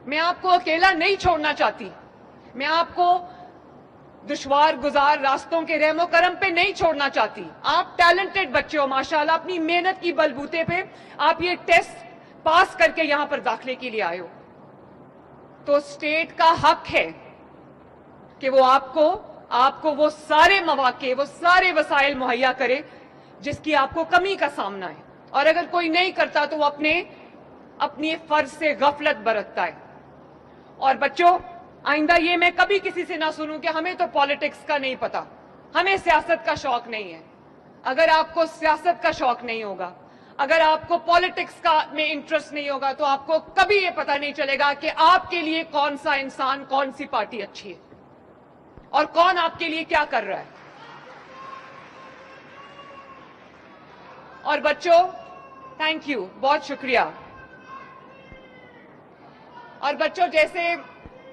میں آپ کو اکیلا نہیں چھوڑنا چاہتی. میں آپ کو دشوار گزار راستوں کے رحم و کرم پہ نہیں چھوڑنا چاہتی. آپ ٹیلنٹڈ بچے ہو ماشاءاللہ, اپنی محنت کی بلبوتے پہ آپ یہ ٹیسٹ پاس کر کے یہاں پر داخلے کے لیے آئے ہو. تو اسٹیٹ کا حق ہے کہ وہ آپ کو وہ سارے مواقع, وہ سارے وسائل مہیا کرے جس کی آپ کو کمی کا سامنا ہے. اور اگر کوئی نہیں کرتا تو وہ اپنی فرض سے غفلت برتتا ہے. اور بچوں, آئندہ یہ میں کبھی کسی سے نہ سنوں کہ ہمیں تو پالیٹکس کا نہیں پتا, ہمیں سیاست کا شوق نہیں ہے. اگر آپ کو سیاست کا شوق نہیں ہوگا, اگر آپ کو پالیٹکس کا میں انٹرسٹ نہیں ہوگا, تو آپ کو کبھی یہ پتا نہیں چلے گا کہ آپ کے لیے کون سا انسان, کون سی پارٹی اچھی ہے اور کون آپ کے لیے کیا کر رہا ہے. اور بچوں, تھینک یو, بہت شکریہ. اور بچوں, جیسے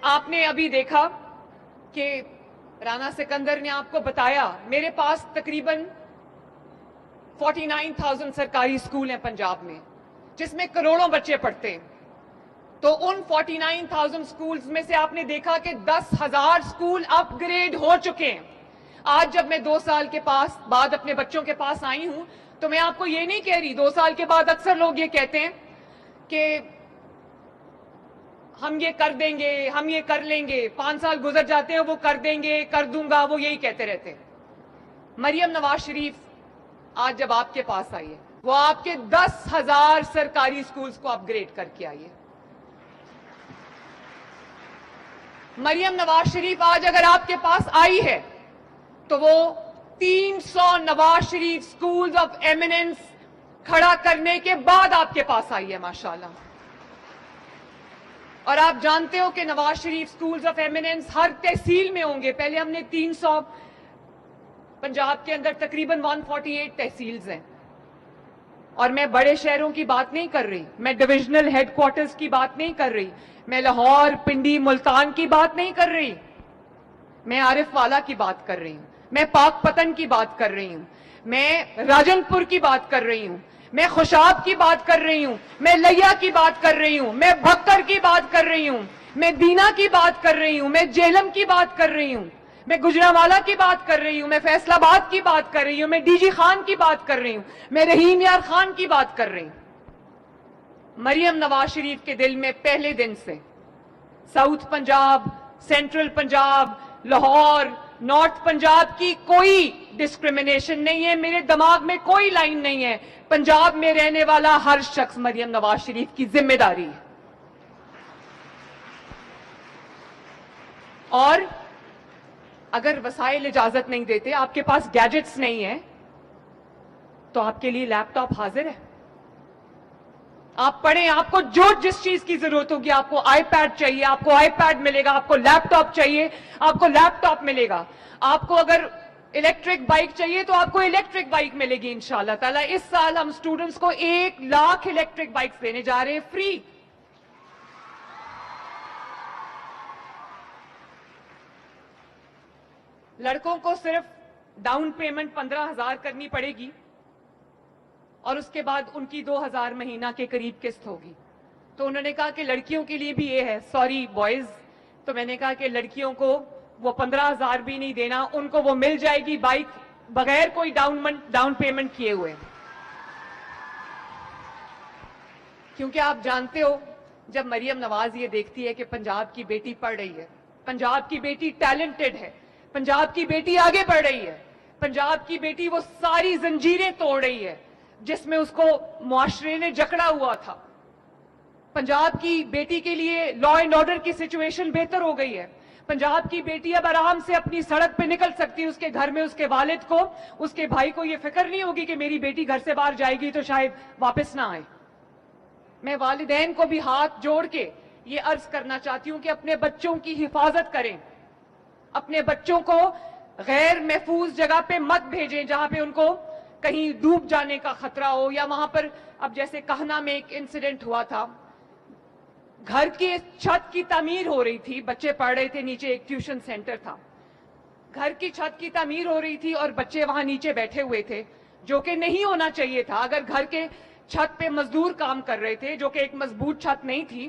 آپ نے ابھی دیکھا کہ رانا سکندر نے آپ کو بتایا, میرے پاس تقریباً 49,000 سرکاری اسکول ہیں پنجاب میں, جس میں کروڑوں بچے پڑھتے ہیں. تو ان 49,000 اسکولز میں سے آپ نے دیکھا کہ 10,000 اسکول اپ گریڈ ہو چکے ہیں. آج جب میں 2 سال کے بعد اپنے بچوں کے پاس آئی ہوں, تو میں آپ کو یہ نہیں کہہ رہی, 2 سال کے بعد اکثر لوگ یہ کہتے ہیں کہ ہم یہ کر دیں گے, ہم یہ کر لیں گے. 5 سال گزر جاتے ہیں, وہ کر دیں گے, کر دوں گا, وہ یہی کہتے رہتے ہیں. مریم نواز شریف آج جب آپ کے پاس آئی ہے, وہ آپ کے 10,000 سرکاری اسکولز کو اپ گریڈ کر کے آئی ہے. مریم نواز شریف آج اگر آپ کے پاس آئی ہے تو وہ 300 Nawaz Sharif schools of eminence کھڑا کرنے کے بعد آپ کے پاس آئی ہے ماشاءاللہ. اور آپ جانتے ہو کہ Nawaz Sharif schools of eminence ہر تحصیل میں ہوں گے. پہلے ہم نے 300, پنجاب کے اندر تقریباً 148 تحصیلز ہیں. اور میں بڑے شہروں کی بات نہیں کر رہی, میں ڈویژنل ہیڈ کوارٹرز کی بات نہیں کر رہی, میں لاہور, پنڈی, ملتان کی بات نہیں کر رہی, میں عارف والا کی بات کر رہی ہوں, میں پاک پتن کی بات کر رہی ہوں, میں راجن پور کی بات کر رہی ہوں, میں خوشاب کی بات کر رہی ہوں, میں لیا کی بات کر رہی ہوں, میں بھکر کی بات کر رہی ہوں, میں دینا کی بات کر رہی ہوں, میں جیلم کی بات کر رہی ہوں, میں گجرانوالہ کی بات کر رہی ہوں, میں فیصل آباد کی بات کر رہی ہوں, میں ڈی جی خان کی بات کر رہی ہوں, میں رحیم یار خان کی بات کر رہی ہوں. مریم نواز شریف کے دل میں پہلے دن سے south Punjab, central Punjab, Lahore, north Punjab کی کوئی ڈسکریمنیشن نہیں ہے. میرے دماغ میں کوئی لائن نہیں ہے. پنجاب میں رہنے والا ہر شخص مریم نواز شریف کی ذمہ داری ہے. اور اگر وسائل اجازت نہیں دیتے, آپ کے پاس گیجٹس نہیں ہیں, تو آپ کے لیے لیپ ٹاپ حاضر ہے. آپ پڑھیں, آپ کو جس چیز کی ضرورت ہوگی, آپ کو آئی پیڈ چاہیے, آپ کو آئی پیڈ ملے گا, آپ کو لیپ ٹاپ چاہیے, آپ کو لیپ ٹاپ ملے گا. آپ کو اگر الیکٹرک بائک چاہیے تو آپ کو الیکٹرک بائک ملے گی انشاءاللہ تعالیٰ. اس سال ہم اسٹوڈنٹس کو 1 لاکھ الیکٹرک بائکس دینے جا رہے ہیں, فری. لڑکوں کو صرف ڈاؤن پیمنٹ 15,000 کرنی پڑے گی, اور اس کے بعد ان کی 2,000 مہینہ کے قریب قسط ہوگی. تو انہوں نے کہا کہ لڑکیوں کے لیے بھی یہ ہے, سوری بوائز. تو میں نے کہا کہ لڑکیوں کو وہ 15,000 بھی نہیں دینا, ان کو وہ مل جائے گی بائک بغیر کوئی ڈاؤن پیمنٹ کیے ہوئے. کیونکہ آپ جانتے ہو, جب مریم نواز یہ دیکھتی ہے کہ پنجاب کی بیٹی پڑھ رہی ہے, پنجاب کی بیٹی ٹیلنٹڈ ہے, پنجاب کی بیٹی آگے بڑھ رہی ہے, پنجاب کی بیٹی وہ ساری زنجیریں توڑ رہی ہے جس میں اس کو معاشرے نے جکڑا ہوا تھا. پنجاب کی بیٹی کے لیے لا اینڈ آرڈر کی سچویشن بہتر ہو گئی ہے. پنجاب کی بیٹی اب آرام سے اپنی سڑک پہ نکل سکتی ہے. اس کے گھر میں اس کے والد کو, اس کے بھائی کو یہ فکر نہیں ہوگی کہ میری بیٹی گھر سے باہر جائے گی تو شاید واپس نہ آئے. میں والدین کو بھی ہاتھ جوڑ کے یہ عرض کرنا چاہتی ہوں کہ اپنے بچوں کی حفاظت کریں, اپنے بچوں کو غیر محفوظ جگہ پہ مت بھیجیں جہاں پہ ان کو کہیں ڈوب جانے کا خطرہ ہو. یا وہاں پر, اب جیسے کہنا میں ایک انسیڈنٹ ہوا تھا, گھر کی چھت کی تعمیر ہو رہی تھی, بچے پڑھ رہے تھے, نیچے ایک ٹیوشن سینٹر تھا, گھر کی چھت کی تعمیر ہو رہی تھی اور بچے وہاں نیچے بیٹھے ہوئے تھے, جو کہ نہیں ہونا چاہیے تھا. اگر گھر کے چھت پہ مزدور کام کر رہے تھے, جو کہ ایک مضبوط چھت نہیں تھی,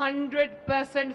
100%